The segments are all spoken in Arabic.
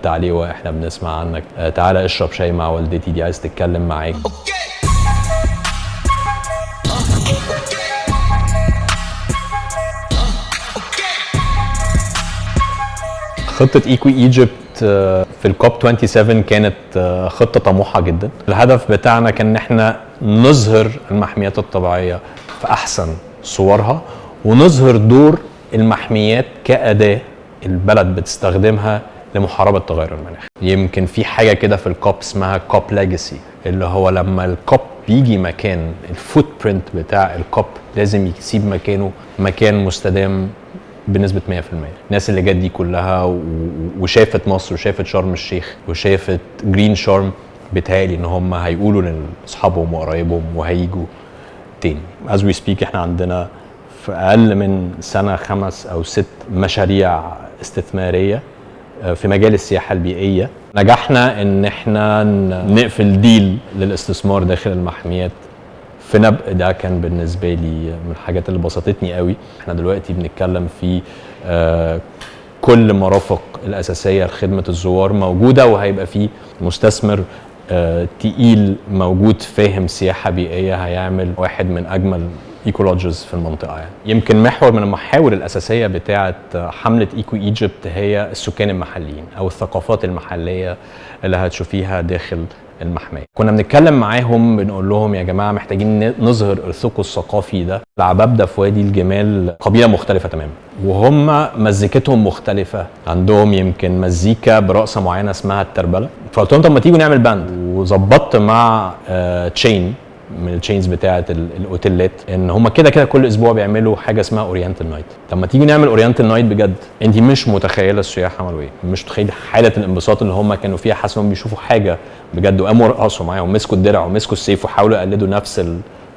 قلت عليه واحنا بنسمع عنك. تعالى اشرب شاي مع والدتي، دي عايز تتكلم معاك. خطة ايكو ايجيبت في الكوب 27 كانت خطة طموحة جدا. الهدف بتاعنا كان ان احنا نظهر المحميات الطبيعية في احسن صورها، ونظهر دور المحميات كأداة البلد بتستخدمها لمحاربة تغير المناخ. يمكن في حاجة كده في الكوب اسمها كوب ليجاسي، اللي هو لما الكوب بيجي مكان الفوت برنت بتاع الكوب لازم يسيب مكانه مكان مستدام بنسبة 100%. الناس اللي جت دي كلها وشافت مصر وشافت شرم الشيخ وشافت جرين شارم، بتهيألي ان هم هيقولوا لاصحابهم وقرايبهم وهيجوا تاني. As we speak احنا عندنا في اقل من سنة 5 أو 6 مشاريع استثمارية في مجال السياحة البيئية. نجحنا ان احنا نقفل ديل للاستثمار داخل المحميات في نبق. ده كان بالنسبة لي من الحاجات اللي بسطتني قوي. احنا دلوقتي بنتكلم في كل مرافق الأساسية لخدمة الزوار موجودة، وهيبقى في مستثمر تقيل موجود فاهم سياحة بيئية هيعمل واحد من أجمل ايكولوجيز في المنطقة. يعني يمكن محور من المحاور الأساسية بتاعة حملة ايكو ايجيبت هي السكان المحليين أو الثقافات المحلية اللي هتشوفيها داخل المحمية. كنا بنتكلم معاهم بنقول لهم يا جماعة محتاجين نظهر إرثكم الثقافي ده. العبابدة في وادي الجمال قبيلة مختلفة تماما، وهم مزيكتهم مختلفة. عندهم يمكن مزيكا برقصة معينة اسمها التربلة. فقلت لهم طب ما تيجوا نعمل باند، وظبطت مع تشين من التشينز بتاعه الاوتيلات ان هم كده كل اسبوع بيعملوا حاجه اسمها اورينتال نايت. طب ما تيجي نعمل اورينتال نايت بجد. انت مش متخيله السياح عملوا ايه، مش متخيل حاله الانبساط اللي هم كانوا فيها، حاسس انهم بيشوفوا حاجه بجد، وقاموا رقصوا معاهم ومسكوا الدرع ومسكوا السيف وحاولوا يقلدوا نفس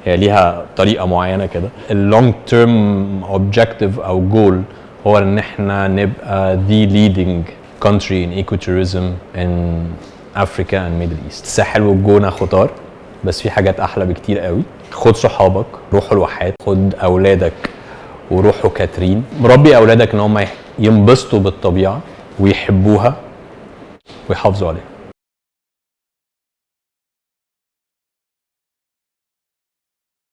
هي ليها طريقه معينه كده. اللونج تيرم اوبجكتيف او جول هو ان احنا نبقى the leading country in ecotourism in Africa and Middle East. الساحل والجونه خطار، بس في حاجات احلى بكتير قوي. خد صحابك، روحوا الواحات، خد اولادك وروحوا كاترين. ربي اولادك ان هم ينبسطوا بالطبيعه ويحبوها ويحافظوا عليها.